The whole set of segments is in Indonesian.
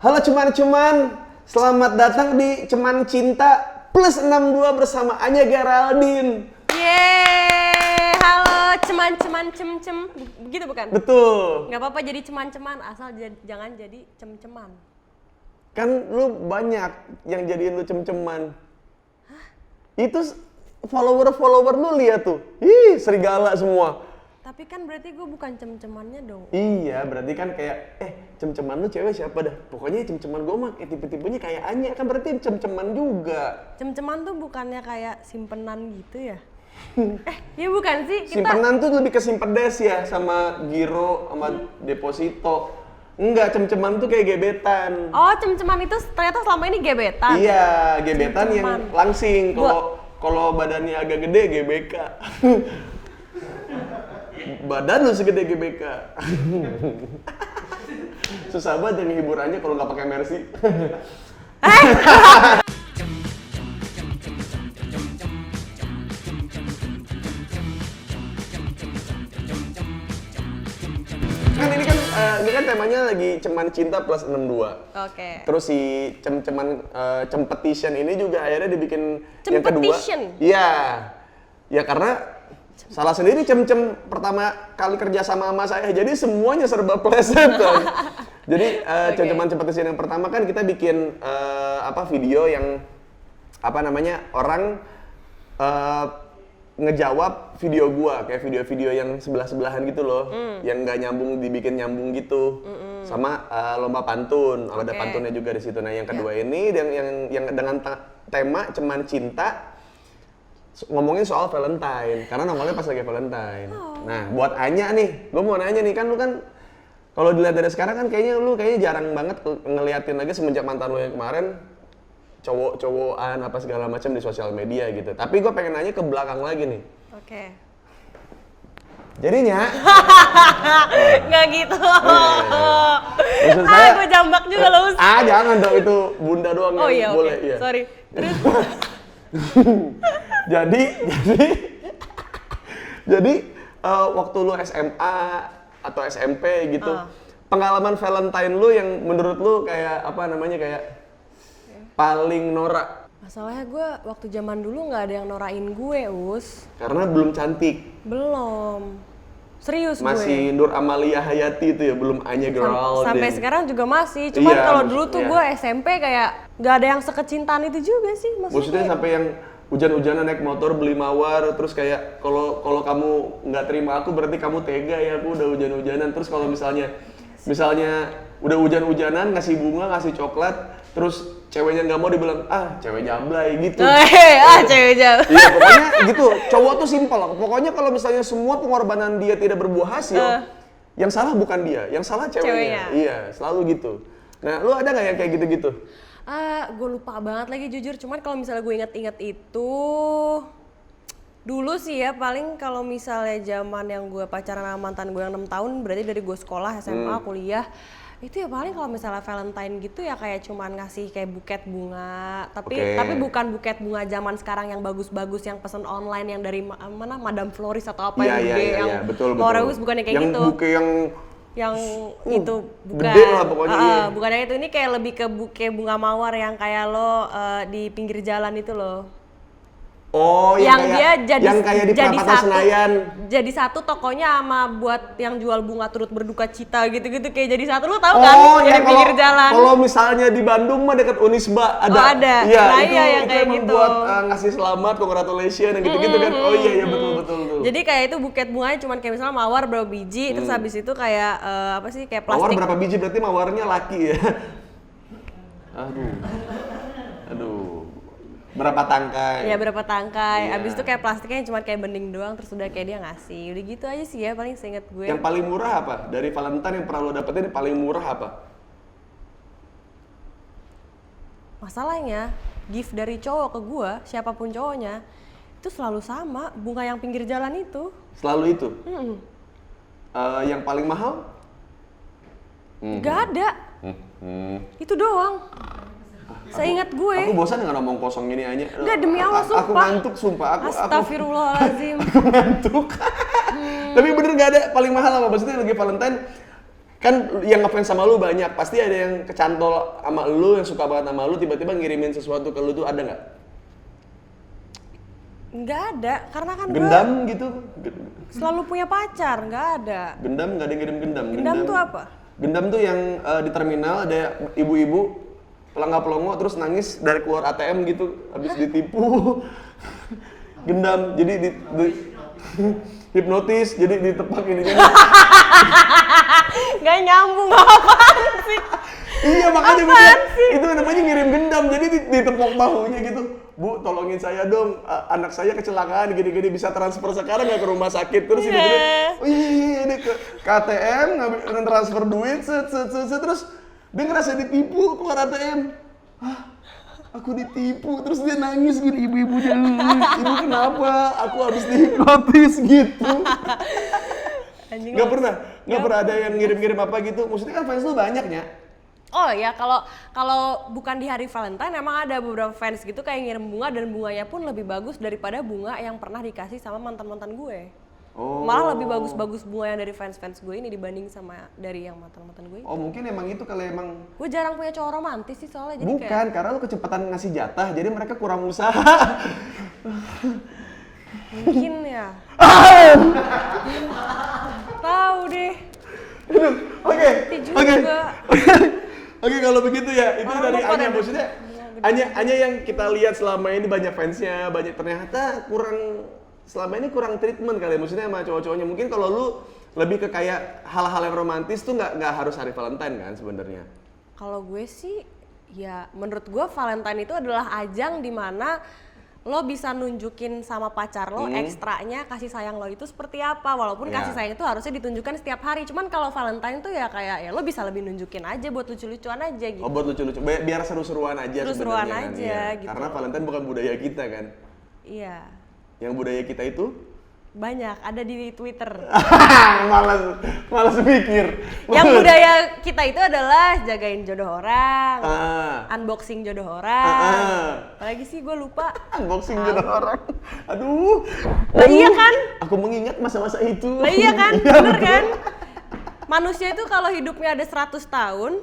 Halo cuman-cuman, selamat datang di Cuman Cinta plus 62 bersama Anya Geraldine. Yeay, halo cuman-cuman cem-cem, begitu bukan? Betul. Gak apa-apa jadi cuman-cuman, asal jangan jadi cem-ceman. Kan lu banyak yang jadiin lu cem-ceman. Hah? Itu follower lu lihat tuh, serigala semua. Tapi kan berarti gue bukan cem-cemannya dong. Iya, berarti kan kayak, cem-ceman lu cewek siapa dah? Pokoknya cem-ceman gue mah tipe-tipenya kayak Anya, kan berarti cem-ceman juga. Cem-ceman tuh bukannya kayak simpenan gitu ya? Ya bukan sih. Simpenan tuh lebih ke simpedes ya, sama giro, sama deposito. Enggak, cem-ceman tuh kayak gebetan. Oh, cem-ceman itu ternyata selama ini gebetan? Iya, gebetan Cem-ceman. yang langsing. Kalau badannya agak gede, GBK. Badan lu segede GBK. Susah banget yang hiburannya kalau nggak pakai Mercy. Kan ini kan temanya lagi Cuman Cinta plus 62. Oke. Terus si Cempetition ini juga akhirnya dibikin yang kedua. Cempetition? Iya. Ya karena salah sendiri Cem-Cem pertama kali kerja sama saya, jadi semuanya serba plesetan. Jadi Cem-Ceman Cempetition yang pertama kan kita bikin video yang orang ngejawab video gua, kayak video-video yang sebelah-sebelahan gitu loh, yang nggak nyambung dibikin nyambung gitu, sama lomba pantun, ada pantunnya juga di situ. Nah yang kedua ini yang dengan tema Cuman Cinta, ngomongin soal Valentine, karena nongolnya pas lagi Valentine. Nah buat Anya nih, gue mau nanya nih, kan lu kan kalau dilihat dari sekarang kan kayaknya jarang banget ngeliatin lagi semenjak mantan lu yang kemarin cowok-cowokan apa segala macam di sosial media gitu. Tapi gue pengen nanya ke belakang lagi nih. Oke. Jadinya nggak gitu. Maksud saya, gue jambak juga loh. Jangan dong, itu bunda doang Oh yang iya, boleh. oke. Iya. Sorry. Terus? jadi waktu lu SMA atau SMP gitu, pengalaman Valentine lu yang menurut lu kayak paling norak? Masalahnya gue waktu zaman dulu nggak ada yang norain gue, Us. Karena belum cantik. Belum. Serius Masih gue. Nur Amalia Hayati itu ya, belum Anya Geraldine. Sampai sekarang juga masih. Cuman Iya, kalau dulu tuh maksudnya. gue SMP kayak nggak ada yang sekecintaan itu juga sih. Maksudnya sampai yang hujan-hujanan naik motor beli mawar, terus kayak kalau kamu nggak terima aku berarti kamu tega ya, aku udah hujan-hujanan. Terus kalau misalnya udah hujan-hujanan ngasih bunga, ngasih coklat, terus ceweknya nggak mau, dibilang cewek jablay gitu. Cewek jablay. Iya, pokoknya gitu. Cowok tuh simpel. Pokoknya kalau misalnya semua pengorbanan dia tidak berbuah hasil, yang salah bukan dia, yang salah ceweknya. Iya, selalu gitu. Nah, lu ada nggak yang kayak gitu-gitu? Gue lupa banget lagi jujur. Cuman kalau misalnya gue inget-inget itu dulu sih ya, paling kalau misalnya zaman yang gue pacaran sama mantan gue yang 6 tahun, berarti dari gue sekolah, SMA, kuliah, itu ya paling kalau misalnya Valentine gitu ya kayak cuman ngasih kayak buket bunga, tapi bukan buket bunga zaman sekarang yang bagus-bagus yang pesan online yang dari mana Madame Floris atau apa yang gede, yang Moreus, bukannya kayak yang gitu. Buke yang itu bukan. Gede lah pokoknya. Bukan yang itu, ini kayak lebih ke buke bunga mawar yang kayak lo di pinggir jalan itu loh. Oh, yang kayak di perapatan Senayan. Jadi satu tokonya sama buat yang jual bunga turut berduka cita gitu-gitu, kayak jadi satu, lu tahu kan? Yang di pinggir jalan. Kalau misalnya di Bandung mah dekat Unisba ada. Oh, ada. Iya, Nah, itu yang kayak emang gitu. buat ngasih selamat, congratulations gitu-gitu kan. Oh iya betul. Jadi kayak itu buket bunganya cuman kayak misalnya mawar berapa biji, terus habis itu kayak kayak plastik. Mawar berapa biji, berarti mawarnya laki ya. Aduh. Berapa tangkai? Iya, berapa tangkai. Iya. Abis itu kayak plastiknya cuma kayak bening doang, terus udah kayak dia ngasih. Udah gitu aja sih ya, paling seinget gue. Yang paling murah apa? Dari Valentine yang pernah lo dapetin yang paling murah apa? Masalahnya, gift dari cowok ke gue, siapapun cowoknya, itu selalu sama, bunga yang pinggir jalan itu. Selalu itu? Yang paling mahal? Gak ada. Itu doang. Seingat gue. Aku bosan dengan ngomong kosong ini aja. Enggak, demi Allah, sumpah. Aku ngantuk, sumpah. Astagfirullahaladzim. Aku ngantuk. Tapi bener gak ada paling mahal apa? Maksudnya lagi Valentine, kan yang ngefans sama lu banyak, pasti ada yang kecantol sama lu, yang suka banget sama lu, tiba-tiba ngirimin sesuatu ke lu tuh ada nggak? Nggak ada, karena kan Gendam gitu? selalu punya pacar, nggak ada. Gendam nggak ada yang ngirim gendam? Gendam tuh apa? Gendam tuh yang di terminal ada ibu-ibu pelangga-pelongo terus nangis dari keluar ATM gitu, habis ditipu. Gendam, jadi hipnotis, jadi ditepak ininya. Nggak nyambung, apaan sih? Iya makanya gue bilang, itu namanya ngirim gendam, jadi ditepok bahunya gitu. Bu, tolongin saya dong, anak saya kecelakaan gini-gini, bisa transfer sekarang nggak ke rumah sakit? Terus tiba-tiba, oh iya ini ke ATM, ngambil transfer duit, terus dia ngerasa ditipu keluar ATM. Hah? Aku ditipu, terus dia nangis gini, ibu-ibunya, ibu kenapa? Aku habis dihipnotis gitu. Nggak pernah ada yang ngirim-ngirim apa gitu. Maksudnya kan fans lu banyaknya. Oh ya, kalau bukan di hari Valentine emang ada beberapa fans gitu kayak ngirim bunga dan bunganya pun lebih bagus daripada bunga yang pernah dikasih sama mantan-mantan gue. Oh. Malah lebih bagus-bagus bunga yang dari fans-fans gue ini dibanding sama dari yang mantan-mantan gue. Oh mungkin emang itu kalau emang. Gue jarang punya cowok romantis sih soalnya jadi Bukan, kayak. karena lu kecepatan ngasih jatah, jadi mereka kurang usaha. Mungkin ya. Tahu deh. Oke. Juga. Oke, kalau begitu ya, itu Orang dari lupa Anya. deh. Maksudnya, Anya yang kita lihat selama ini banyak fansnya, banyak ternyata selama ini kurang treatment kali ya. Maksudnya sama cowok-cowoknya. Mungkin kalau lu lebih ke kayak hal-hal yang romantis tuh nggak harus hari Valentine kan sebenarnya. Kalau gue sih, ya menurut gue Valentine itu adalah ajang dimana lo bisa nunjukin sama pacar lo ekstranya kasih sayang lo itu seperti apa, walaupun kasih sayang itu harusnya ditunjukkan setiap hari. Cuman kalau Valentine tuh ya kayak ya lo bisa lebih nunjukin aja buat lucu-lucuan aja gitu. Oh buat lucu-lucu, biar seru-seruan aja Seru-seruan sebenarnya aja kan. gitu. Karena Valentine bukan budaya kita kan. Iya. Yang budaya kita itu Banyak, ada di Twitter. malas mikir. Yang budaya kita itu adalah jagain jodoh orang, unboxing jodoh orang. Apalagi sih gue lupa. Unboxing jodoh orang. Aduh. Lah iya kan? Aku mengingat masa-masa itu. Lah iya kan? Bener kan? Manusia itu kalau hidupnya ada 100 tahun,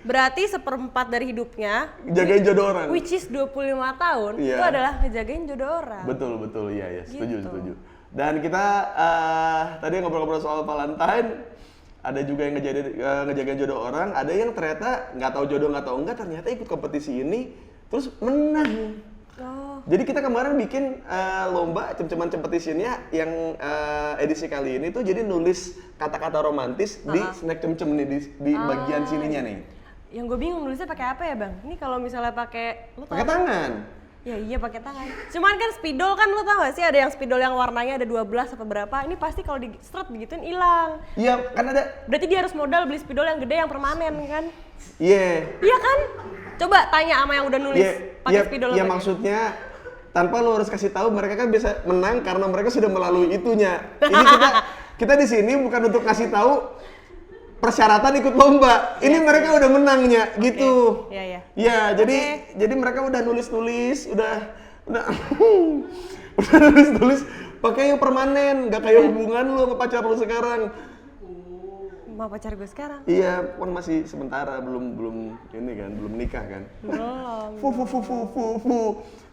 berarti 1/4 dari hidupnya jagain jodoh orang. Which is 25 tahun, itu adalah ngejagain jodoh orang. Betul, iya, setuju, Gitu. setuju. Dan kita tadi ngobrol-ngobrol soal Valentine, ada juga yang ngejagain jodoh orang, ada yang ternyata nggak tahu jodoh nggak tahu enggak, ternyata ikut kompetisi ini terus menang. Oh. Jadi kita kemarin bikin lomba cem-ceman competition-nya yang edisi kali ini tuh jadi nulis kata-kata romantis di snack cem-cem nih di bagian sininya nih. Yang gue bingung nulisnya pakai apa ya bang? Ini kalau misalnya pakai, Pakai tangan. Ya iya pakai tangan. Cuman kan spidol kan lo tau gak sih ada yang spidol yang warnanya ada 12 apa berapa? Ini pasti kalau di seret begituin hilang. Iya kan ada. Berarti dia harus modal beli spidol yang gede yang permanen kan? Iya. Iya kan? Coba tanya sama yang udah nulis pakai spidol. Iya maksudnya tanpa lo harus kasih tahu mereka kan bisa menang karena mereka sudah melalui itunya. Ini kita di sini bukan untuk kasih tahu persyaratan ikut lomba. Ini mereka udah menangnya gitu. Iya. Ya, jadi mereka udah nulis-nulis, udah udah nulis-nulis pakai yang permanen, nggak kayak hubungan lu sama pacar lu sekarang. Sama pacar gue sekarang? Iya, kan masih sementara, belum ini kan, belum nikah kan. Belum.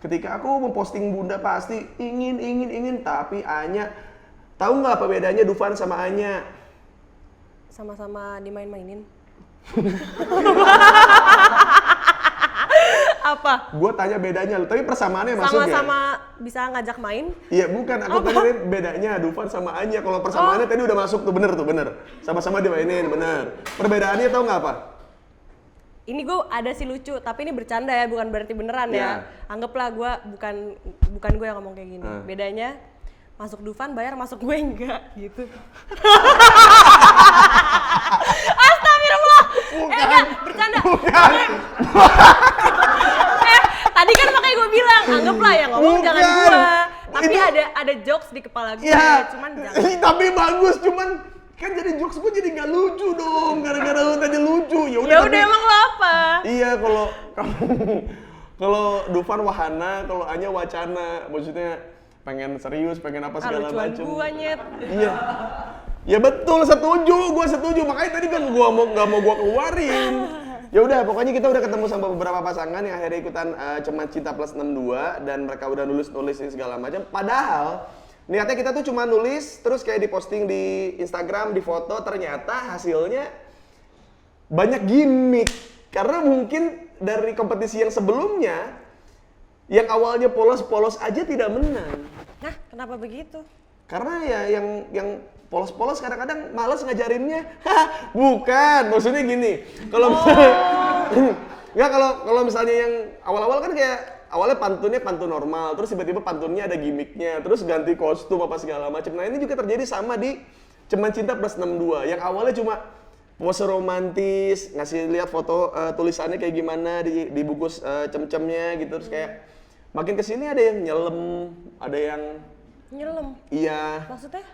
Ketika aku memposting Bunda pasti ingin, tapi Anya tahu nggak apa bedanya Dufan sama Anya? Sama-sama dimain-mainin. Apa? Gue tanya bedanya, tapi persamaannya masuk ya? Sama-sama bisa ngajak main? Iya bukan, aku tanya bedanya Dufan sama Anya. Kalau persamaannya tadi udah masuk tuh, bener. Sama-sama dimainin, bener. Perbedaannya tahu nggak apa? Ini gue ada sih lucu, tapi ini bercanda ya, bukan berarti beneran ya. Anggaplah gue bukan gue yang ngomong kayak gini. Bedanya masuk Dufan bayar, masuk gue enggak gitu. Astagfirullah. Enggak, bercanda. Tadi kan makanya gue bilang, anggaplah yang ngomong jangan gue. Tapi ada jokes di kepala gue, cuman jangan. Tapi bagus, cuman kan jadi jokes gue jadi nggak lucu dong, gara-gara lu tadi lucu. Ya udah emang lo apa? Iya, kalau Dufan wahana, kalau Anya wacana, maksudnya pengen serius, pengen apa segala macam. Lucuan gua nyet. Iya. Ya betul, gue setuju. Makanya tadi kan nggak mau gue keluarin. Ya udah, pokoknya kita udah ketemu sama beberapa pasangan yang akhirnya ikutan Ceman Cinta Plus 62 dan mereka udah nulis segala macam. Padahal niatnya kita tuh cuma nulis terus kayak diposting di Instagram, di foto, ternyata hasilnya banyak gimmick. Karena mungkin dari kompetisi yang sebelumnya yang awalnya polos-polos aja tidak menang. Nah, kenapa begitu? Karena ya yang polos-polos kadang-kadang males ngajarinnya. Bukan, maksudnya gini. Kalau misalnya nggak kalau misalnya yang awal-awal kan kayak awalnya pantunnya pantun normal, terus tiba-tiba pantunnya ada gimmicknya, terus ganti kostum apa segala macam. Nah, ini juga terjadi sama di Ceman Cinta Plus 62. Yang awalnya cuma pose romantis, ngasih lihat foto tulisannya kayak gimana di bungkus cem-cemnya gitu, terus kayak makin kesini ada yang nyelem, ada yang Nyelem? iya. Maksudnya?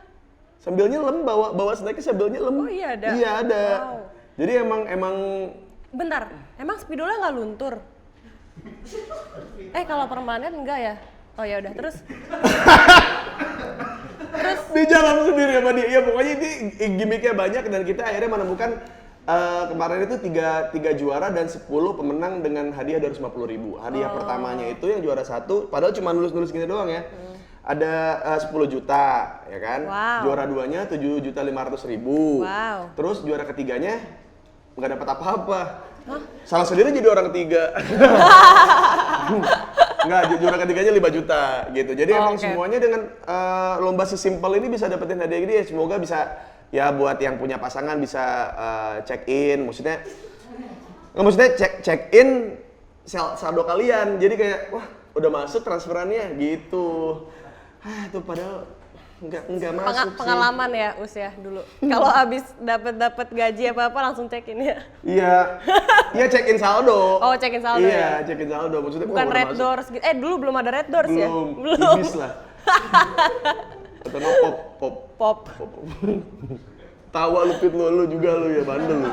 Sambil nyelam, bawa snacknya sambil nyelam. Oh iya ada? Iya ada. Wow. Jadi emang Bentar, emang spidolnya nggak luntur? Kalau permanen enggak ya? Oh ya udah, terus di jalan sendiri sama dia. Ya pokoknya ini gimmicknya banyak dan kita akhirnya menemukan kemarin itu tiga juara dan 10 pemenang dengan hadiah 250.000. Hadiah pertamanya itu yang juara 1, padahal cuma nulis-nulis gini doang ya. Ada 10 juta, ya kan? Wow. Juara 2-nya 7.500.000. Wow. Terus juara ketiganya nggak dapat apa-apa. Salah sendiri jadi orang ketiga. Nggak, juara ketiganya 5 juta gitu. Jadi emang semuanya dengan lomba sesimpel ini bisa dapetin hadiah gini ya. Semoga bisa ya buat yang punya pasangan bisa check in. Maksudnya check in saldo kalian. Jadi kayak wah udah masuk transferannya gitu. Tuh padahal nggak masuk pengalaman sih. ya Us ya dulu. Kalau abis dapat gaji apa langsung check in ya. Iya. Iya check in saldo. Oh, check in saldo iya, ya. check in saldo. Maksudnya Bukan red doors gitu. Dulu belum ada red doors ya? Belum. Ibis lah. Atau no pop. Tawa lu Pit lu juga lu ya bandel lu.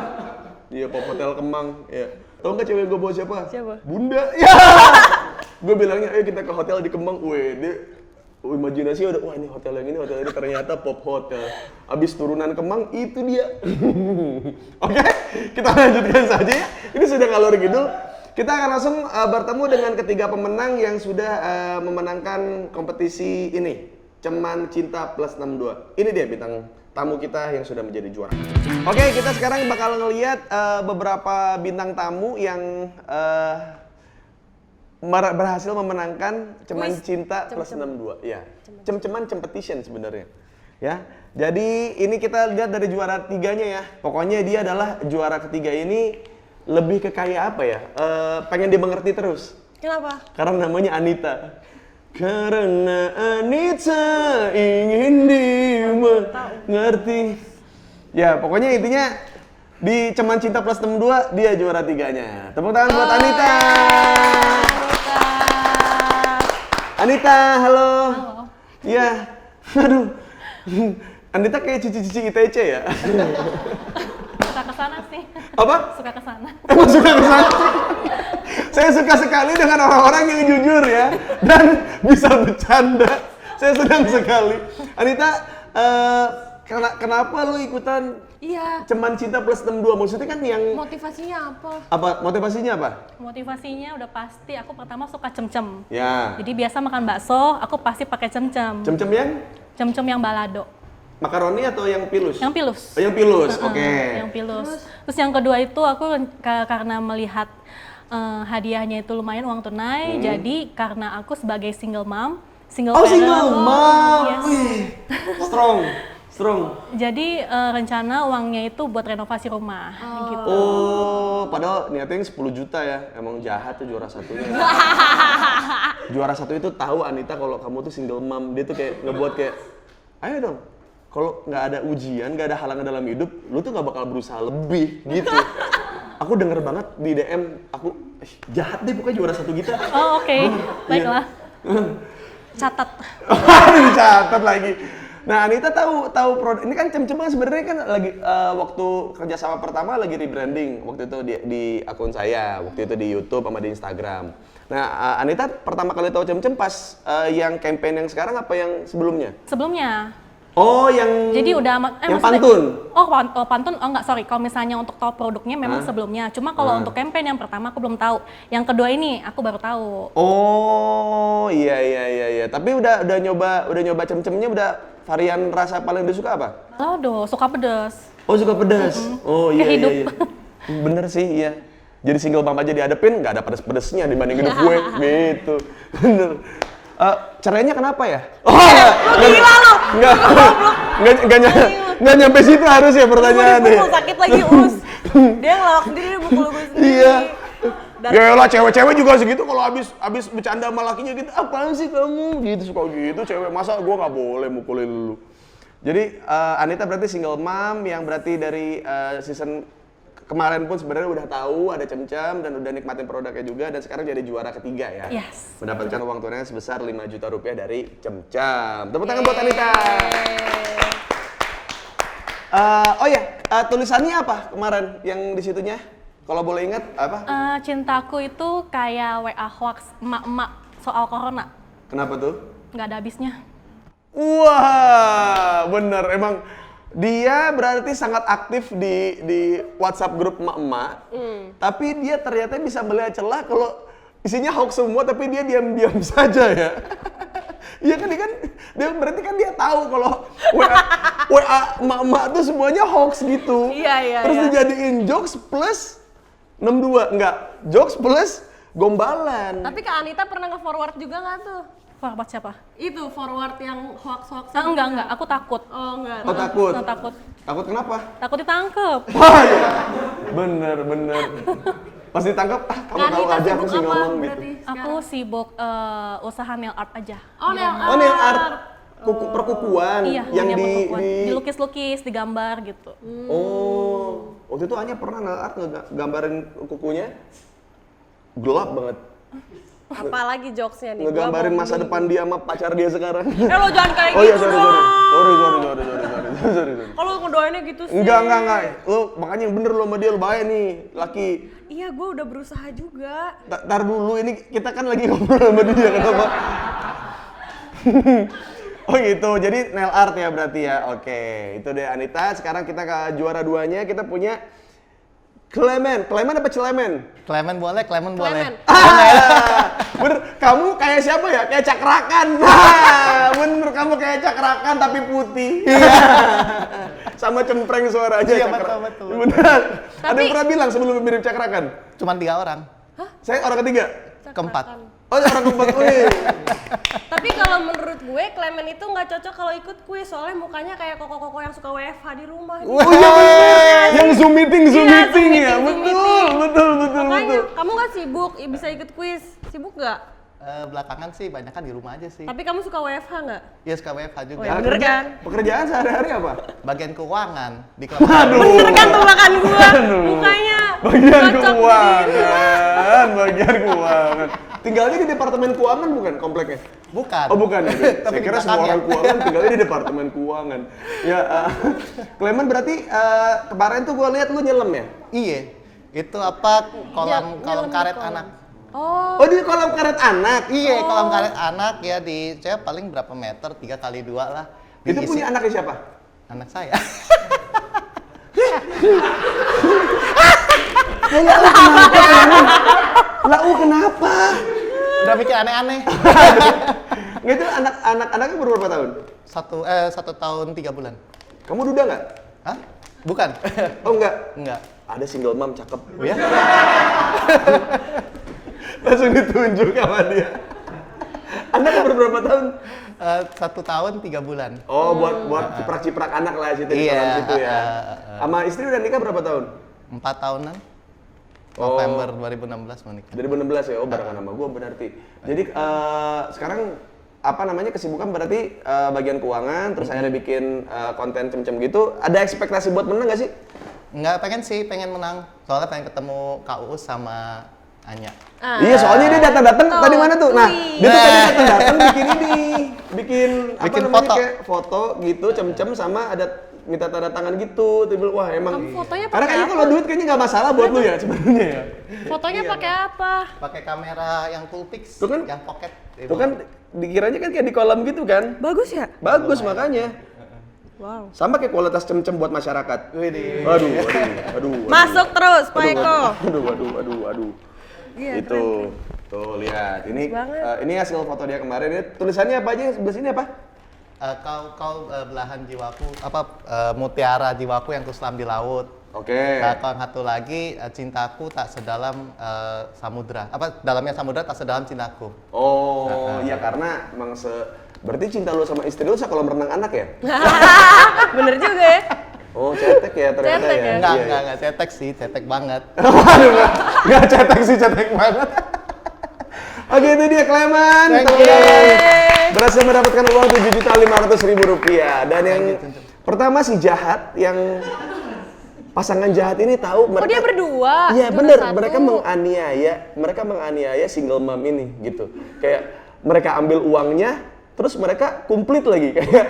Iya Pop Hotel Kemang ya. Tahu nggak cewek gue bawa siapa? Siapa? Bunda. Ya. Gue bilangnya ayo kita ke hotel di Kemang. Dia imajinasi udah, wah ini hotel yang ini, hotel ini ternyata Pop Hotel. Abis turunan Kemang, itu dia. Oke, kita lanjutkan saja ya. Ini sudah ngalor ngidul. Kita akan langsung bertemu dengan ketiga pemenang yang sudah memenangkan kompetisi ini. Ceman Cinta Plus 62. Ini dia bintang tamu kita yang sudah menjadi juara. Oke, kita sekarang bakal ngelihat beberapa bintang tamu yang berhasil memenangkan Ceman Cinta Plus 62. Ya. Cem-ceman competition sebenarnya. Ya. Jadi ini kita lihat dari juara tiganya ya. Pokoknya dia adalah juara ketiga ini lebih ke kayak apa ya? Pengen dimengerti terus. Kenapa? Karena namanya Anita. Karena Anita ingin dimengerti. Ya, pokoknya intinya di Ceman Cinta Plus 62 dia juara tiganya. Tepuk tangan buat Anita. Anita, halo. Halo. Ya, aduh. Anita kayak cici-cici ITC ya? Suka kesana sih. Apa? Suka kesana. Emang suka kesana? Saya suka sekali dengan orang-orang yang jujur ya dan bisa bercanda. Saya senang sekali. Anita, kenapa lu ikutan Iya. Ceman Cinta Plus 62? Maksudnya kan yang Motivasinya apa? motivasinya apa? Motivasinya udah pasti aku pertama suka cem-cem. Ya. Jadi biasa makan bakso, aku pasti pakai cem-cem. Cem-cem yang Cem-cem yang balado. makaroni atau yang pilus? Yang pilus. Oh, yang pilus. Oke. Yang pilus. Terus yang kedua itu aku karena melihat hadiahnya itu lumayan uang tunai, jadi karena aku sebagai single mom, Oh, single mom. Yes. Wih. Strong. Jadi rencana uangnya itu buat renovasi rumah gitu. Oh, padahal niatnya yang 10 juta ya. Emang jahat tuh juara satunya. Juara satu itu tahu Anita kalau kamu tuh single mom. Dia tuh kayak ngebuat kayak, ayo dong. Kalau nggak ada ujian, nggak ada halangan dalam hidup, lu tuh nggak bakal berusaha lebih gitu. Aku denger banget di DM, aku jahat deh pokoknya juara satu kita. Oh oke. Baiklah. Catat. Dicatat lagi. Nah, Anita tahu produk ini kan cem-ceman sebenarnya kan lagi waktu kerjasama pertama lagi rebranding waktu itu di akun saya, waktu itu di YouTube sama di Instagram. Nah, Anita pertama kali tahu cem-cem pas yang campaign yang sekarang apa yang sebelumnya? Sebelumnya Oh, yang Jadi udah yang maksudnya- pantun. Pantun enggak, sorry. Kalau misalnya untuk tahu produknya memang sebelumnya. Cuma kalau untuk campaign yang pertama aku belum tahu. Yang kedua ini aku baru tahu. Oh, iya. Tapi udah nyoba cem-cemnya udah varian rasa paling disuka apa? Lodo, suka pedas. Oh, suka pedas. Oh, iya. Kehidup. Bener sih, iya. Jadi single mom aja dihadepin nggak ada pedes-pedesnya dibanding hidup gue, gitu. Bener. Cerainya kenapa ya? Oh, Gila lo. Nggak nyampe situ harus ya pertanyaannya. Gue sakit lagi us. Dia ngelawak sendiri, dia mukul gue sendiri. Iya. Dan- Ya lah, cewek-cewek juga segitu kalau abis bercanda sama lakinya gitu, apaan sih kamu? Gitu, suka gitu cewek, masa gue nggak boleh mukulin lu? Jadi Anita berarti single mom yang berarti dari season kemarin pun sebenarnya udah tahu ada cem-cem dan udah nikmatin produknya juga dan sekarang jadi juara ketiga ya. Yes. Mendapatkan uang tunai sebesar 5 juta rupiah dari cem-cem. Tepuk tangan buat Anita. Tulisannya apa kemarin yang di situnya? Kalau boleh ingat apa? Cintaku itu kayak WA hoax emak-emak soal corona. Kenapa tuh? Nggak ada habisnya. Wah, bener. Emang dia berarti sangat aktif di WhatsApp grup emak-emak. Tapi dia ternyata bisa melihat celah kalau isinya hoax semua, tapi dia diam-diam saja ya. Iya kan, dia berarti kan dia tahu kalau WA emak-emak tuh semuanya hoax gitu. Iya. Terus dijadiin jokes plus 62, enggak, jokes plus gombalan. Tapi Kak Anita pernah nge-forward juga nggak tuh? Forward siapa? Itu forward yang hoax-hoax. Enggak, aku takut. Oh enggak. Oh, takut? Takut. Takut kenapa? Takut ditangkep. Wah, ya. Bener. Pas ditangkap, kamu tahu Anita aja aku sibuk single apa mom gitu. berarti Aku sibuk usaha nail art aja. Oh, nail art. Oh, nail art perkukuan Iya, yang dunia di perkukuan. Dilukis-lukis, digambar gitu. Oh, waktu itu Anya pernah nail art ngegambarin kukunya gelap banget. Apalagi jokesnya nih. Ngegambarin masa depan dia sama pacar dia sekarang. Lo jangan kayak Oh iya, gitu sorry. Sorry. Kalau ngedoainnya gitu sih. Enggak. Lo makanya yang bener lo sama dia, lo baik nih, laki. Iya, gue udah berusaha juga. Tar dulu, ini kita kan lagi ngobrol sama dia, kenapa? Oh gitu, jadi nail art ya berarti ya. Oke, itu deh Anita. Sekarang kita ke juara 2-nya, kita punya Clement apa Celemen? Clement boleh. Clement. Bener, kamu kayak siapa ya? Kayak cakrakan. Bener, kamu kayak cakrakan tapi putih. Sama cempreng suaranya. Iya, Cakra- betul. Bener. Ada Tapi- yang pernah bilang sebelum mirip cakrakan? Cuman 3 orang. Saya orang ketiga. Keempat. Oh, orang keempat. Wih. Tapi kalau menurut gue Clement itu nggak cocok kalau ikut kuis, soalnya mukanya kayak koko-koko yang suka WFH di rumah. Oh iya bener. Yang Zoom meeting Iya, ya. Zoom Betul. Makanya kamu nggak sibuk, bisa ikut kuis. Sibuk nggak? Belakangan sih banyak kan di rumah aja sih. Tapi kamu suka WFH nggak? Ya suka WFH juga. Oh, ya bener kan? Pekerjaan sehari-hari apa? Bagian keuangan di klub. Aduh. Bener kan tebakan gua? Mukanya Bagian cocok keuangan. Tinggalnya di departemen keuangan bukan kompleknya? Bukan. Oh bukan ya? Saya Tapi di kira semua belakangnya. orang keuangan tinggalnya di departemen keuangan. Ya, Clement berarti kemarin tuh gua lihat lu nyelem ya? Iya. Itu apa kolam nyelam di karet kolam. anak. Oh, Oh di kolam karet anak? Iya, kolam karet anak ya di saya paling berapa meter? 3x2 lah. Itu Diisi- punya anaknya siapa? anak saya. Kenapa? Udah mikir aneh-aneh. Nggak itu anaknya berapa tahun? 1 tahun 3 bulan. Kamu duda nggak? Hah? Bukan. Oh enggak. Enggak. Ada single mom cakep. Oh ya? Langsung ditunjuk sama dia. Anaknya berapa tahun? 1 tahun 3 bulan. Oh, buat ciprak-ciprak anak lah situ di Iya, kolam situ ya. Sama istri udah nikah berapa tahun? 4 tahunan. Oh. November 2016 mau nikah. 2016 ya. Oh, barengan sama gua berarti. Jadi sekarang apa namanya kesibukan berarti bagian keuangan, terus akhirnya bikin konten cem-cem gitu. Ada ekspektasi buat menang nggak sih? Enggak, pengen menang. Soalnya pengen ketemu Kak Uus sama Anya. Iya, soalnya dia datang-datang Tuh, tadi mana tuh? Nah, wih. dia tuh tadi datang-datang bikin ini, bikin apa Bikin namanya foto. kayak foto gitu, cem-cem sama ada minta tanda tangan gitu. Dia bilang, wah emang. Kamu fotonya Karena pakai kayaknya apa? kalau duit kayaknya nggak masalah buat lu ya sebenarnya ya. Fotonya pakai apa? Pakai kamera yang full pix, Tuh kan- yang pocket. Itu kan dikiranya kan kayak di kolam gitu kan. Bagus ya? Bagus makanya. Wow. Sama kayak kualitas cem-cem buat masyarakat. Widih. Aduh. Masuk terus, Pak Eko. Aduh. Iya, Itu. Tuh, lihat. Ini banget. ini hasil foto dia kemarin. Ini tulisannya apa aja? Sebelah sini apa? Kau belahan jiwaku, mutiara jiwaku yang kuselam di laut. Oke. Nah, kalau satu lagi, cintaku tak sedalam samudra. Dalamnya samudra tak sedalam cintaku. Oh, iya karena emang berarti cinta lu sama istri lu kalau merenang anak ya? Bener juga ya. Oh, cetek ya ternyata Cetek ya. ya? Enggak cetek sih, cetek banget. Waduh, enggak cetek sih, cetek banget. Oke, itu dia Clement. Thank you. Teman-teman. Berhasil mendapatkan uang Rp7.500.000. Dan yang pertama si jahat, yang pasangan jahat ini tahu mereka. Oh, dia berdua. Iya, juara bener. satu. Mereka menganiaya single mom ini gitu. Kayak mereka ambil uangnya, terus mereka komplit lagi kayak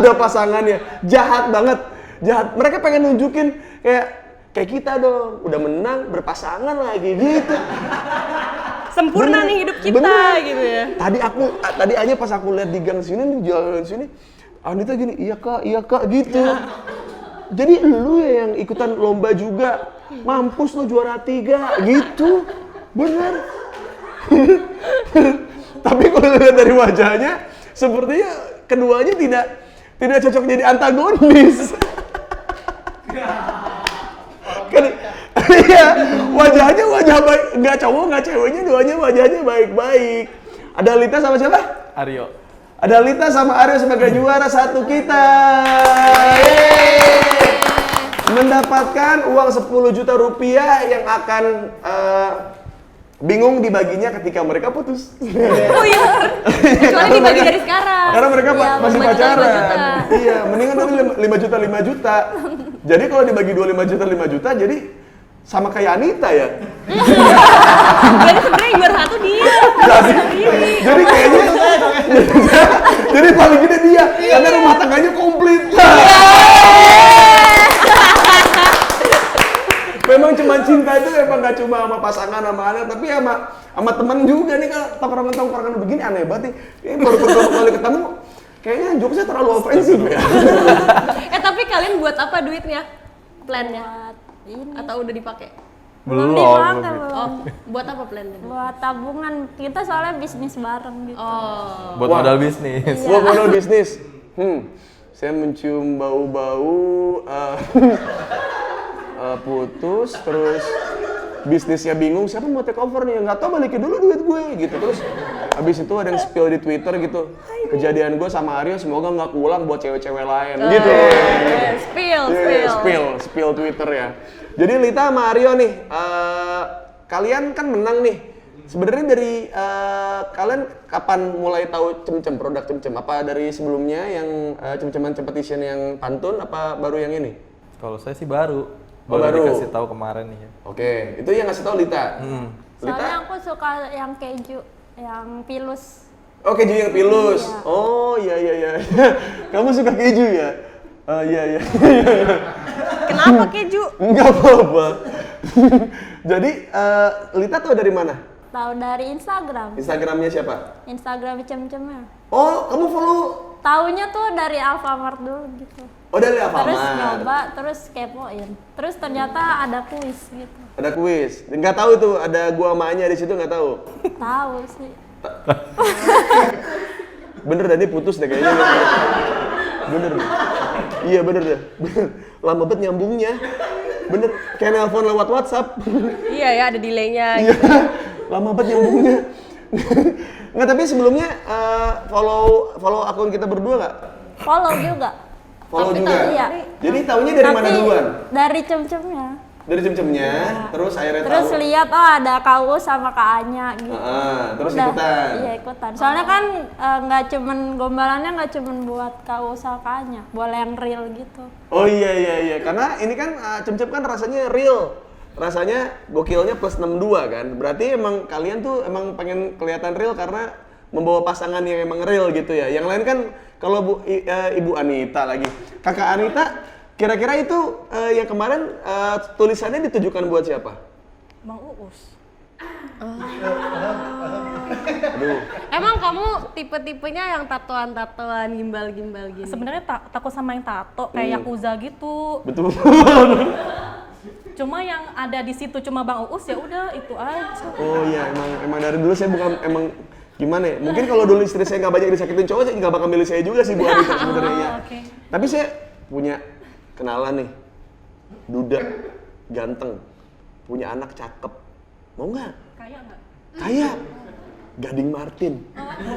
ada pasangannya. Jahat banget. Jahat. Mereka pengen nunjukin kayak kita dong, udah menang berpasangan lagi gitu. Sempurna Bener, nih hidup kita bener. gitu ya. Tadi aja pas aku lihat di gang sini nih, jalan sini, Anita gini, iya kak gitu. Jadi lu ya yang ikutan lomba juga, mampus lu juara 3 gitu, bener. Tapi kalau lihat dari wajahnya, sepertinya keduanya tidak cocok jadi antagonis. Iya, wajahnya wajah baik, nggak cowok nggak ceweknya, duanya wajahnya baik-baik. Ada Lita sama siapa? Aryo. Ada Lita sama Aryo sebagai juara 1 kita. Yeay. Mendapatkan uang 10 juta rupiah yang akan bingung dibaginya ketika mereka putus. Oh iya. Kecuali dibagi dari sekarang. Karena mereka Iya, masih 5 juta, 5 pacaran. juta. Iya, mendingan tadi 5 juta. Jadi kalau dibagi 5 juta jadi sama kayak Anita ya. Jadi sebenarnya yang juara 1 dia. Jadi kayaknya jadi paling gede dia karena rumah tangganya komplit. Memang cuma cinta itu emang gak cuma sama pasangan sama anak, tapi sama teman juga nih. Kalau tongkrongan begini aneh banget nih. Ini baru pertama kali ketemu, kayaknya jokesnya terlalu ofensif ya. Tapi kalian buat apa duitnya? Plannya? Buat ini. Atau udah dipakai? Belum dipakai, belum. Oh, buat apa plannya? Buat tabungan. Kita soalnya bisnis bareng gitu. Oh. Buat modal bisnis. Wah, modal bisnis. Saya mencium bau-bau putus, terus bisnisnya bingung, siapa mau take over nih? Nggak tahu, balikin dulu duit gue gitu. Terus habis itu ada yang spill di Twitter gitu, kejadian gue sama Aryo semoga nggak keulang buat cewek-cewek lain gitu. Spill Twitter ya. Jadi Lita sama Aryo nih, kalian kan menang nih. Sebenarnya dari kalian kapan mulai tahu cem-cem, produk cem-cem? Apa dari sebelumnya yang cem-ceman competition yang pantun, apa baru yang ini? Kalau saya sih baru. Baru. Dikasih tahu kemarin nih ya. Oke, itu yang ngasih tahu Lita. Soalnya aku suka yang keju, yang pilus. Oh, keju yang pilus. Iya. Oh, iya. Kamu suka keju ya? Oh, iya. Kenapa keju? Enggak apa-apa. Jadi, Lita tahu dari mana? Tahu dari Instagram. Instagramnya siapa? Instagram cem-cemnya. Oh, kamu follow? Taunya tuh dari Alfamart dulu gitu. Oh, dari Alfamart. Terus nyoba, terus kepoin. Terus ternyata ada kuis gitu. Ada kuis. Nggak tahu tuh, ada gua sama Anya di situ, nggak tahu. Tahu sih. Bener dah, dia putus deh kayaknya. Bener. Iya bener dah. Bener. Lama banget nyambungnya. Bener. Kayak nelpon lewat WhatsApp. Iya ya, ada delaynya. Iya. Lama banget nyambungnya. Nggak, tapi sebelumnya follow akun kita berdua nggak? Follow juga. Follow Tapi juga? iya. Jadi taunya dari mana Tapi duluan? Dari cem-cemnya. Dari cem-cemnya, terus akhirnya Terus tahu. lihat ada Kak Uus sama Kak Anya gitu. Terus Udah, ikutan. Iya ikutan. Soalnya kan nggak cuman gombalannya nggak cuman buat Kak Uus sama Kak Anya, boleh yang real gitu. Oh iya. Karena ini kan cem-cem kan rasanya real. Rasanya gokilnya plus 62 kan. Berarti emang kalian tuh emang pengen kelihatan real karena membawa pasangan yang emang real gitu ya. Yang lain kan kalau Ibu Anita lagi. Kakak Anita, kira-kira itu yang kemarin tulisannya ditujukan buat siapa? Bang Uus. Aduh. Emang kamu tipe-tipenya yang tatoan-tatoan, gimbal-gimbal gini? Sebenarnya takut sama yang tato kayak Yakuza gitu. Betul. Cuma yang ada di situ cuma Bang Uus, ya udah itu aja. Oh iya, emang dari dulu saya bukan emang gimana ya? Mungkin kalau dulu istri saya nggak banyak disakitin cowok, saya nggak bakal milih saya juga sih Bu Anita sebenarnya ya. Oke. Tapi saya punya kenalan nih, duda, ganteng, punya anak cakep. Mau nggak? Kayak nggak? Kayak Gading Martin,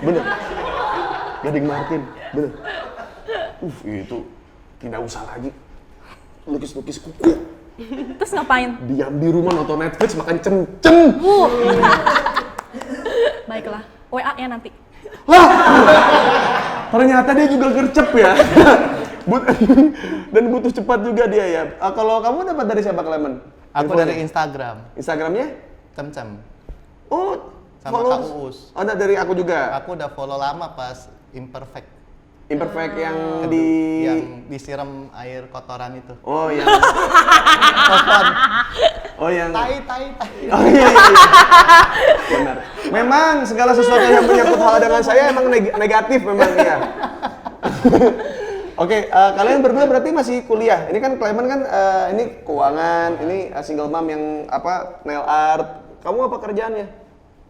bener. Gading Martin, bener. Itu tidak usah lagi lukis-lukis kuku. Terus ngapain? Diam di rumah nonton Netflix makan cem-cem. Baiklah, WA ya nanti. Wah, ternyata dia juga gercep ya. Dan butuh cepat juga dia ya. Kalau kamu dapat dari siapa, Clement? Aku Infonya? dari Instagram, Instagramnya? Cem-cem. Oh, Sama follow. Kak Uus. Oh, nah, dari aku juga. Aku udah follow lama pas Imperfect. Imperfect yang Yang disiram air kotoran itu. Oh, yang Oh, yang Tai. Oh iya. Benar. Memang segala sesuatu yang menyangkut hal dengan saya emang negatif memang ya. Oke, kalian berdua berarti masih kuliah. Ini kan Clement kan ini keuangan, ini single mom yang nail art. Kamu apa kerjaannya?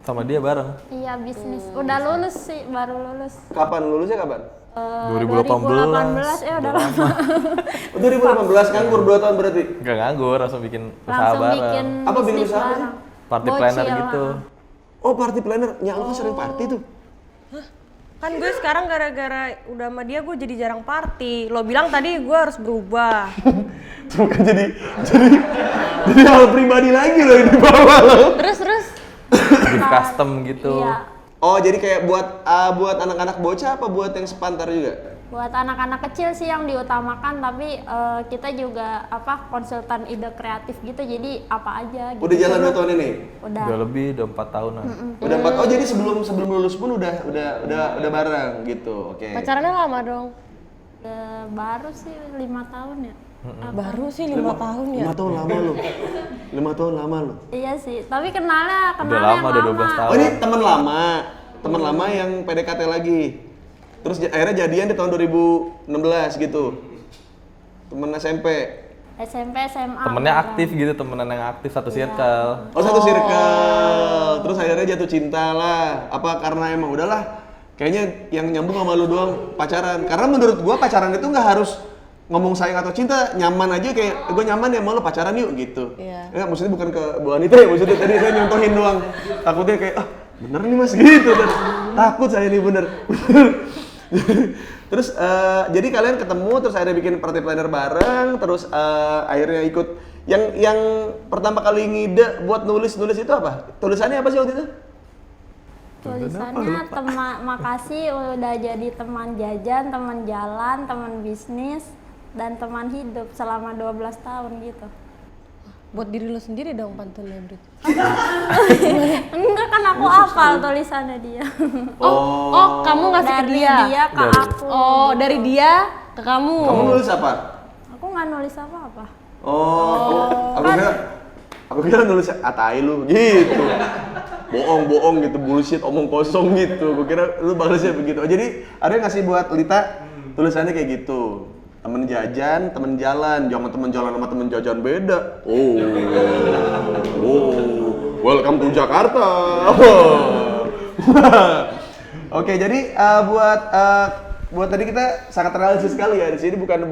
Sama dia bareng. Iya, bisnis. Udah lulus sih, baru lulus. Kapan lulusnya kapan? 2018. Udah lama. 2018 nganggur 2 tahun berarti. Gak nganggur, langsung bikin usaha Langsung bareng. bikin Apa bikin bisnis usaha apa bareng. Party Bocil planner lah. gitu. Oh, party planner. Lu kan sering party tuh. Kan gue sekarang gara-gara udah sama dia gue jadi jarang party. Lo bilang tadi gue harus berubah. Tuh kan jadi hal pribadi lagi loh di bawah lo. Terus Gift custom gitu. Iya. Oh, jadi kayak buat anak-anak bocah apa buat yang sepantar juga? Buat anak-anak kecil sih yang diutamakan, tapi kita juga konsultan ide kreatif gitu, jadi apa aja gitu. Udah jalan 2 tahun ini? Udah. Udah lebih, udah 4 tahunan. Udah 4. Oh, jadi sebelum lulus pun udah bareng gitu. Oke. pacarannya lama dong. Baru sih 5 tahun ya. Baru sih 5 tahun ya. 5 tahun lama lo. 5 tahun lama lo. Iya sih, tapi kenalnya Udah yang lama, udah 12 tahun. Oh, ini teman lama. Teman lama yang PDKT lagi. Terus akhirnya jadian di tahun 2016 gitu. Temen SMP. SMP, SMA. Temennya bareng. aktif gitu, temenan yang aktif satu circle. Oh, satu circle. Terus akhirnya jatuh cinta lah. Apa karena emang udahlah kayaknya yang nyambung sama lu doang pacaran. Karena menurut gua pacaran itu nggak harus ngomong sayang atau cinta, nyaman aja kayak gue nyaman ya mau lo pacaran yuk gitu. Iya. Ya, maksudnya bukan ke Bu Anita ya, maksudnya tadi saya nyontohin doang. Takutnya kayak bener nih Mas gitu dan takut saya nih bener. Terus jadi kalian ketemu terus akhirnya bikin party planner bareng, terus akhirnya ikut yang pertama kali ngide buat nulis itu apa? Tulisannya apa sih waktu itu? Tulisannya makasih udah jadi teman jajan, teman jalan, teman bisnis, dan teman hidup selama 12 tahun gitu. Buat diri lo sendiri dong pantunnya, Brit. Enggak, kan aku hafal tulisannya dia. Oh, kamu ngasih ke Dari dia. dia ke aku. Oh, dari dia ke kamu. Kamu nulis apa? Aku nggak nulis apa-apa. Oh, aku kira nulis atai lu gitu. Bohong gitu, bullshit, omong kosong gitu. Gue kira lu balasnya begitu. Oh, jadi ada yang ngasih buat Lita tulisannya kayak gitu. Temen jajan, temen jalan, jangan temen jalan sama temen jajan beda. Oh, welcome to Jakarta. Oke, jadi buat tadi kita sangat terrealistis sekali ya di sini bukan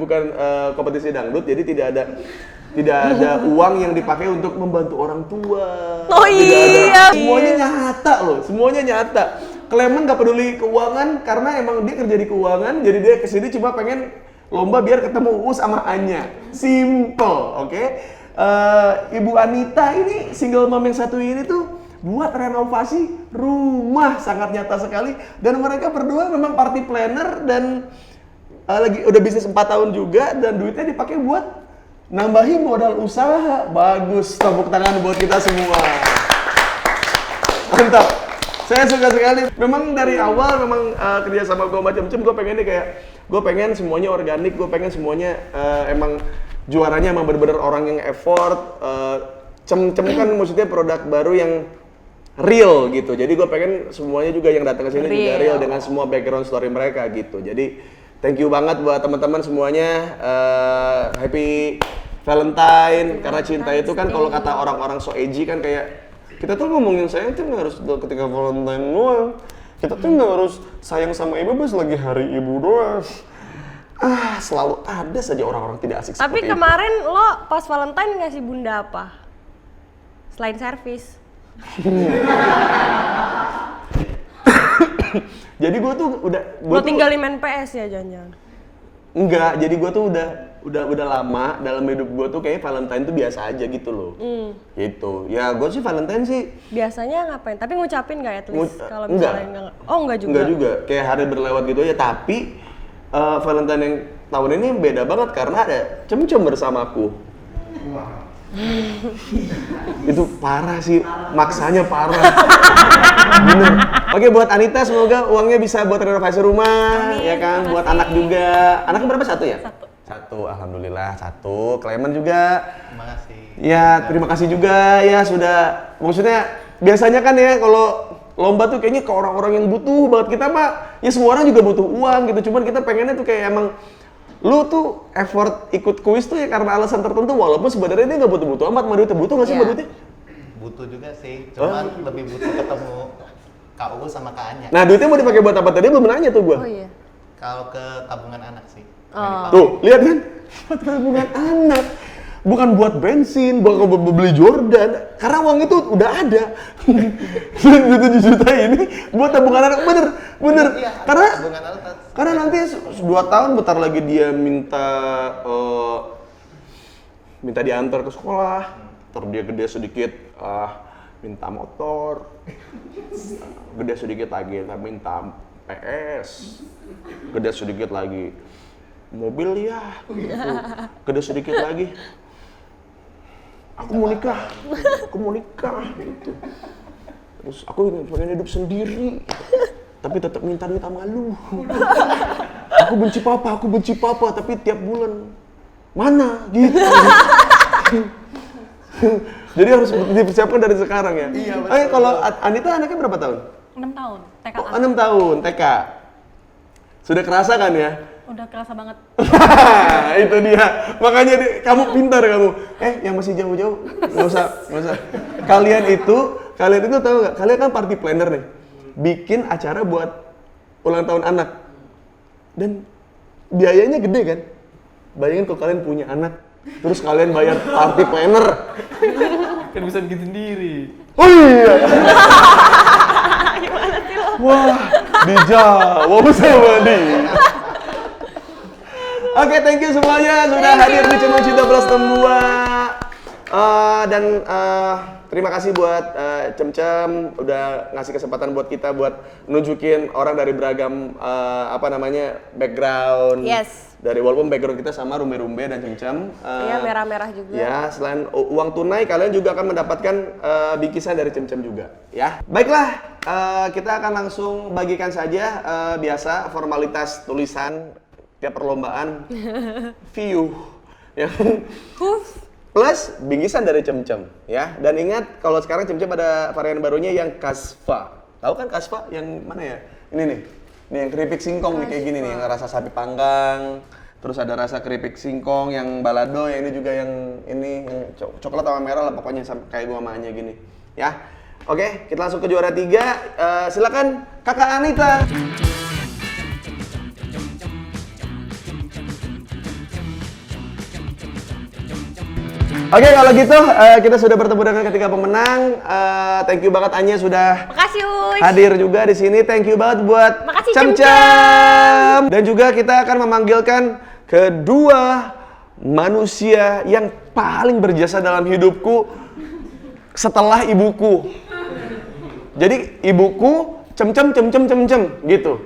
kompetisi dangdut, jadi tidak ada uang yang dipakai untuk membantu orang tua. Oh iya. Semuanya nyata loh, semuanya nyata. Clement gak peduli keuangan karena emang dia kerja di keuangan, jadi dia kesini cuma pengen lomba biar ketemu Uus sama Anya. Simple, oke? Ibu Anita ini single mom yang satu ini tuh buat renovasi rumah sangat nyata sekali dan mereka berdua memang party planner dan lagi udah bisnis 4 tahun juga dan duitnya dipakai buat nambahin modal usaha. Bagus, tepuk tangan buat kita semua. Mantap. Saya suka sekali. Memang dari awal kerja sama gue macam-macam gue pengennya kayak gue pengen semuanya organik, gue pengen semuanya emang juaranya emang bener-bener orang yang effort. Cem kan maksudnya produk baru yang real gitu. Jadi gue pengen semuanya juga yang datang ke sini juga Real. real dengan semua background story mereka gitu. Jadi thank you banget buat teman-teman semuanya. Happy Valentine. Karena cinta itu kan kalau kata orang-orang so edgy kan kayak kita tuh ngomongin sayang tuh nggak harus ketika Valentine doang. Kita tuh nggak harus sayang sama ibu pas lagi hari ibu doang. Selalu ada saja orang-orang tidak asik Tapi seperti itu. kemarin lo pas Valentine ngasih bunda apa? Selain servis. Jadi gue tuh udah Lo tinggalin main PS ya jangan-jangan. Enggak, jadi gue tuh udah lama dalam hidup gue tuh kayak Valentine tuh biasa aja gitu loh. Gitu. Ya gue sih Valentine sih Biasanya ngapain? Tapi ngucapin nggak at least kalau enggak. misalnya enggak? Oh enggak juga. Enggak juga, kayak hari berlewat gitu ya. Tapi Valentine yang tahun ini beda banget karena ada cem-cem bersamaku. Itu parah sih, maksanya parah. Bener. Oke, buat Anita semoga uangnya bisa buat renovasi rumah, ya kan? Buat anak juga. Anaknya berapa? Satu ya? Satu, alhamdulillah satu. Clement juga. Terima kasih. Ya, terima kasih juga ya sudah. Maksudnya biasanya kan ya kalau lomba tuh kayaknya ke orang-orang yang butuh banget. Kita mah ya semua orang juga butuh uang gitu. Cuman kita pengennya tuh kayak emang lu tuh effort ikut kuis tuh ya karena alasan tertentu walaupun sebenarnya dia nggak butuh-butuh amat sama duitnya. Butuh nggak sih Iya. sama duitnya? Butuh juga sih, cuman lebih butuh ketemu Kak Ugu sama Kak Anya. Nah, duitnya mau dipakai buat apa tadi belum nanya tuh gua. Oh iya. Kalau ke tabungan anak sih. Tuh, lihat kan? Buat tabungan anak. Bukan buat bensin, bukan buat beli Jordan. Karena uang itu udah ada. 7 juta ini buat tabungan anak. Bener. Iya, Karena tabungan anak. karena nanti 2 tahun bentar lagi dia minta diantar ke sekolah. Ntar dia gede sedikit minta motor. Gede sedikit lagi ntar minta PS. Gede sedikit lagi mobil ya. Gede sedikit lagi. Aku mau nikah gitu. Terus aku pengen hidup sendiri, tapi tetap minta duit sama lu. Aku benci papa, tapi tiap bulan mana gitu. Jadi harus dipersiapkan dari sekarang ya. Iya, betul. Oke, kalau Anita anaknya berapa tahun? 6 tahun, TK. Oh, 6 tahun, TK. Sudah kerasa kan ya? Udah kerasa banget. Itu dia. Makanya kamu pintar kamu. Yang masih jauh-jauh nggak usah. Kalian itu tahu nggak? Kalian kan party planner nih. Bikin acara buat ulang tahun anak. Dan biayanya gede kan? Bayangin kalau kalian punya anak, terus kalian bayar party planner. Kan bisa bikin sendiri. Oh iya. Wah, dijawab sama dia. Oke, thank you semuanya sudah hadir di channel Cinta Plus 62. Dan terima kasih buat Cem-Cem udah ngasih kesempatan buat kita buat nunjukin orang dari beragam background. Yes. Dari walaupun background kita sama rumbe-rumbe dan Cem-Cem. Iya, merah-merah juga. Ya, selain uang tunai kalian juga akan mendapatkan bingkisan dari Cem-Cem juga, ya. Baiklah, kita akan langsung bagikan saja biasa formalitas tulisan tiap perlombaan view ya. Plus bingkisan dari Cem-Cem ya. Dan ingat kalau sekarang Cem-Cem ada varian barunya yang Kasva. Tahu kan Kasva yang mana ya? Ini nih. Ini yang keripik singkong nih kayak gini nih, yang rasa sapi panggang. Terus ada rasa keripik singkong yang balado, yang ini juga yang ini yang coklat sama merah lah pokoknya kayak gua mamanya gini. Ya. Oke, kita langsung ke juara 3. Silakan Kakak Anita. Oke, kalau gitu kita sudah bertemu dengan ketiga pemenang. Thank you banget Anya sudah Makasih Uy. hadir juga di sini. Thank you banget buat Makasih, Cem-Cem. Dan juga kita akan memanggilkan kedua manusia yang paling berjasa dalam hidupku setelah ibuku. Jadi ibuku Cem-Cem gitu.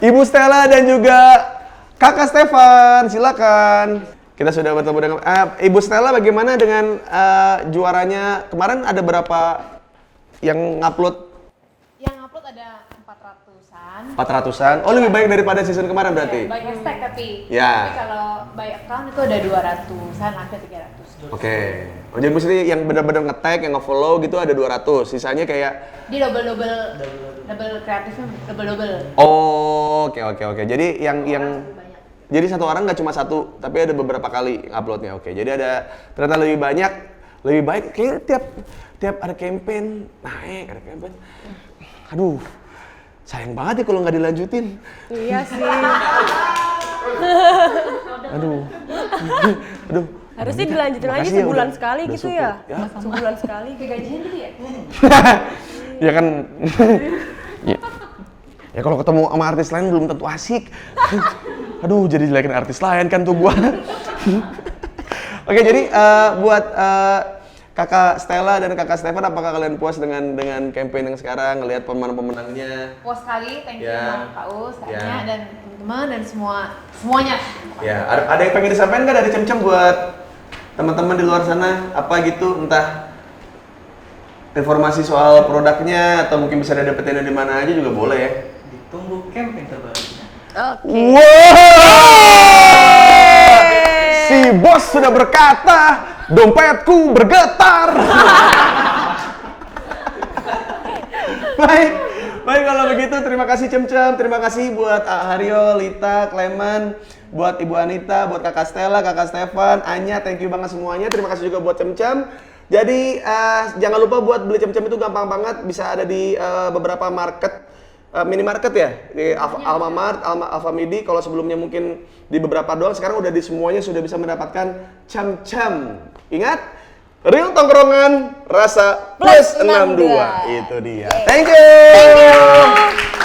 Ibu Stella dan juga Kakak Stefan, silakan. Kita sudah bertemu dengan Ibu Stella. Bagaimana dengan juaranya kemarin? Ada berapa yang ngupload? Yang upload ada 400-an. 400-an. Oh, lebih baik daripada season kemarin berarti. By hashtag tapi. Ya. Tapi kalau by account itu ada 200-an, hampir 300. Oke. Oh, jadi mesti yang benar-benar nge-tag, yang nge-follow gitu ada 200. Sisanya kayak Di double kreatifnya double. oh, oke. Jadi yang jadi satu orang nggak cuma satu, tapi ada beberapa kali uploadnya. Oke. Jadi ada ternyata lebih banyak, lebih baik kayak tiap ada campaign naik, ada campaign. Aduh. Sayang banget ya kalau nggak dilanjutin. Iya sih. Aduh. Harusnya dilanjutin lagi Makasih ya sebulan udah- sekali udah gitu support. ya. Sebulan sekali. Gajian gitu ya? Ya kan. ya. Ya kalau ketemu sama artis lain belum tentu asik. Aduh, jadi jelekin artis lain kan tuh gua. Oke, jadi buat Kakak Stella dan Kakak Stefan, apakah kalian puas dengan campaign yang sekarang, ngelihat pemenang-pemenangnya? Puas sekali, thank you Ya. Bang Kak Us, Kak Ya. Nya, dan teman-teman dan semuanya. Ya, ada yang pengen disampaikan nggak dari Cem-Cem buat teman-teman di luar sana? Apa gitu, entah informasi soal produknya atau mungkin bisa dapetin di mana aja juga boleh ya. Ditunggu campaign terbarunya. Si bos sudah berkata, dompetku bergetar. Baik kalau begitu terima kasih Cem-Cem, terima kasih buat Haryo, Lita, Clement, buat Ibu Anita, buat Kakak Stella, Kakak Stefan, Anya, thank you banget semuanya. Terima kasih juga buat Cem-Cem. Jadi jangan lupa buat beli Cem-Cem itu gampang banget, bisa ada di beberapa market. Minimarket ya, di Alfamart, Alfamidi. Kalau sebelumnya mungkin di beberapa doang, sekarang udah di semuanya sudah bisa mendapatkan Cem-Cem. Ingat, real tongkrongan rasa plus 62. Itu dia. Thank you.